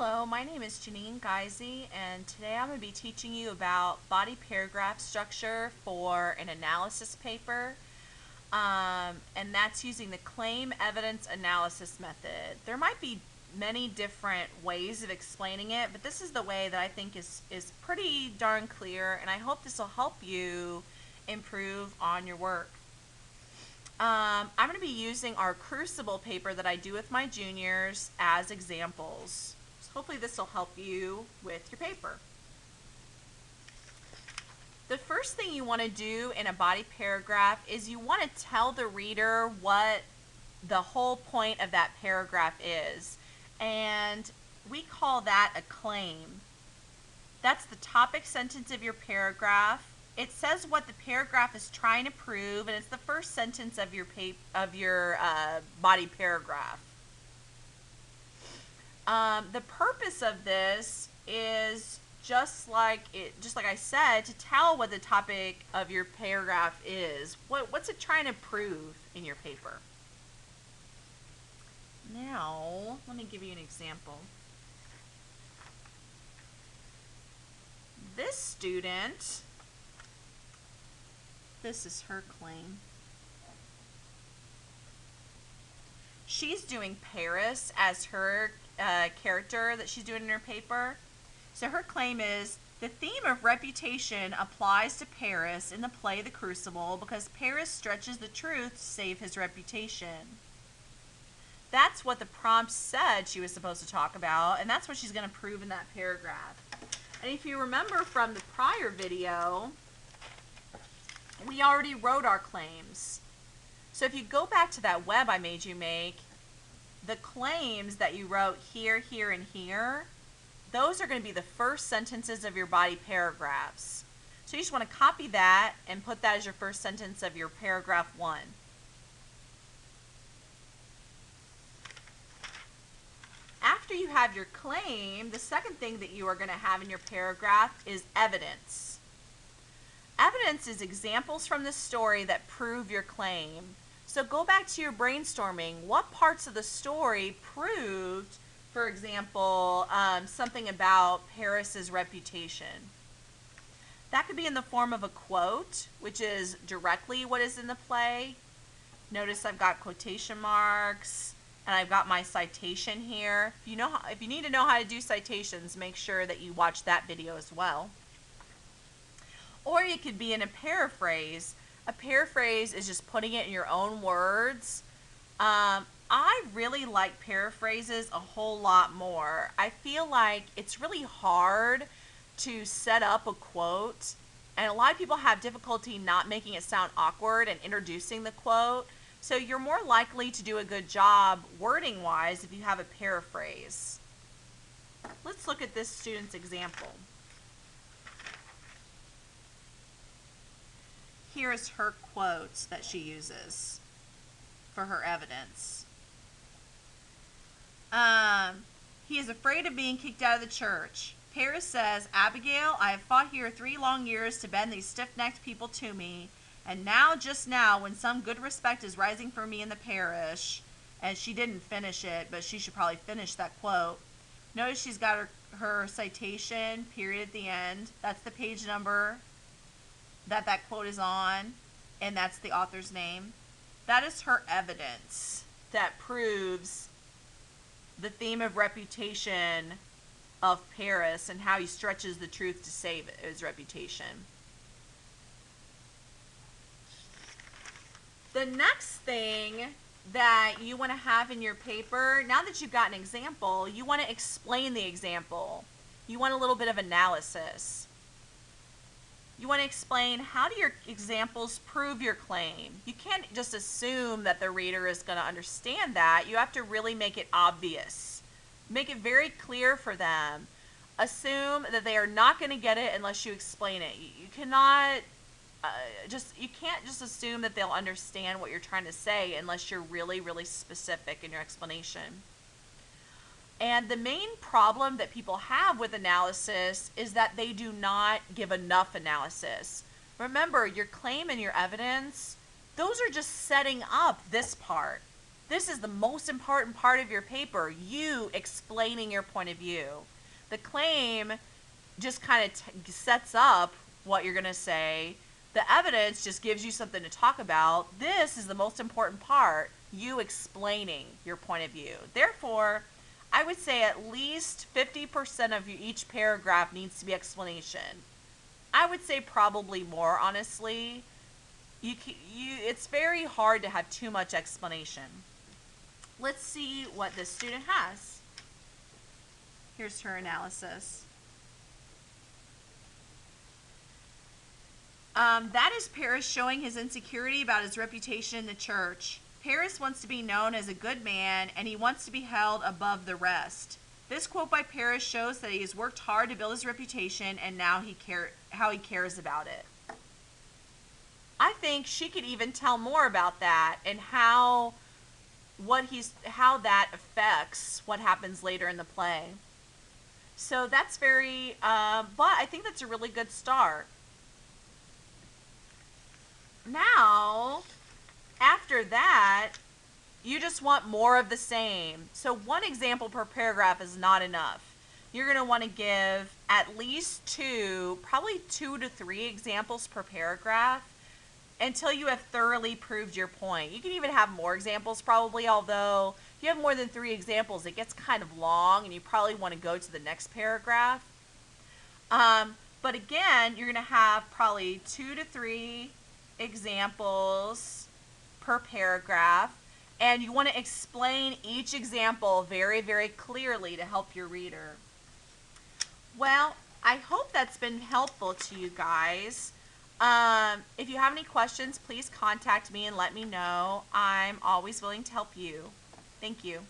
Hello, my name is Janine Geisey, and today I'm going to be teaching you about body paragraph structure for an analysis paper, and that's using the claim evidence analysis method. There might be many different ways of explaining it, but this is the way that I think is pretty darn clear, and I hope this will help you improve on your work. I'm going to be using our Crucible paper that I do with my juniors as examples. So hopefully this will help you with your paper. The first thing you want to do in a body paragraph is you want to tell the reader what the whole point of that paragraph is. And we call that a claim. That's the topic sentence of your paragraph. It says what the paragraph is trying to prove, and it's the first sentence of your body paragraph. The purpose of this is just like I said, to tell what the topic of your paragraph is. What's it trying to prove in your paper? Now, let me give you an example. This student, this is her claim. She's doing Paris as her character that she's doing in her paper. So her claim is, the theme of reputation applies to Paris in the play The Crucible because Paris stretches the truth to save his reputation. That's what the prompt said she was supposed to talk about, and that's what she's going to prove in that paragraph. And if you remember from the prior video, we already wrote our claims. So if you go back to that web I made you make, the claims that you wrote here, here, and here, those are going to be the first sentences of your body paragraphs. So you just want to copy that and put that as your first sentence of your paragraph 1. After you have your claim, the second thing that you are going to have in your paragraph is evidence. Evidence is examples from the story that prove your claim. So go back to your brainstorming. What parts of the story proved, for example, something about Paris's reputation? That could be in the form of a quote, which is directly what is in the play. Notice I've got quotation marks, and I've got my citation here. If you need to know how to do citations, make sure that you watch that video as well. Or it could be in a paraphrase. A paraphrase is just putting it in your own words. I really like paraphrases a whole lot more. I feel like it's really hard to set up a quote, and a lot of people have difficulty not making it sound awkward and introducing the quote. So you're more likely to do a good job wording-wise if you have a paraphrase. Let's look at this student's example. Here is her quote that she uses for her evidence. He is afraid of being kicked out of the church. Paris says, Abigail, I have fought here 3 long years to bend these stiff-necked people to me, and now, just now, when some good respect is rising for me in the parish, and she didn't finish it, but she should probably finish that quote. Notice she's got her citation, period at the end. That's the page number that quote is on, and that's the author's name. That is her evidence that proves the theme of reputation of Paris and how he stretches the truth to save his reputation. The next thing that you want to have in your paper, now that you've got an example, you want to explain the example. You want a little bit of analysis. You want to explain, how do your examples prove your claim? You can't just assume that the reader is going to understand that. You have to really make it obvious. Make it very clear for them. Assume that they are not going to get it unless you explain it. You cannot you can't just assume that they'll understand what you're trying to say unless you're really, really specific in your explanation. And the main problem that people have with analysis is that they do not give enough analysis. Remember, your claim and your evidence, those are just setting up this part. This is the most important part of your paper, you explaining your point of view. The claim just kind of sets up what you're going to say. The evidence just gives you something to talk about. This is the most important part, you explaining your point of view. Therefore, I would say at least 50% of each paragraph needs to be explanation. I would say probably more, honestly. It's very hard to have too much explanation. Let's see what this student has. Here's her analysis. That is Paris showing his insecurity about his reputation in the church. Paris wants to be known as a good man, and he wants to be held above the rest. This quote by Paris shows that he has worked hard to build his reputation, and now how he cares about it. I think she could even tell more about that and how that affects what happens later in the play. So that's but I think that's a really good start. Now, after that, you just want more of the same. So one example per paragraph is not enough. You're going to want to give at least probably 2 to 3 examples per paragraph until you have thoroughly proved your point. You can even have more examples probably, although if you have more than 3 examples, it gets kind of long and you probably want to go to the next paragraph. But again, you're going to have probably 2 to 3 examples per paragraph, and you want to explain each example very, very clearly to help your reader. Well, I hope that's been helpful to you guys. If you have any questions, please contact me and let me know. I'm always willing to help you. Thank you.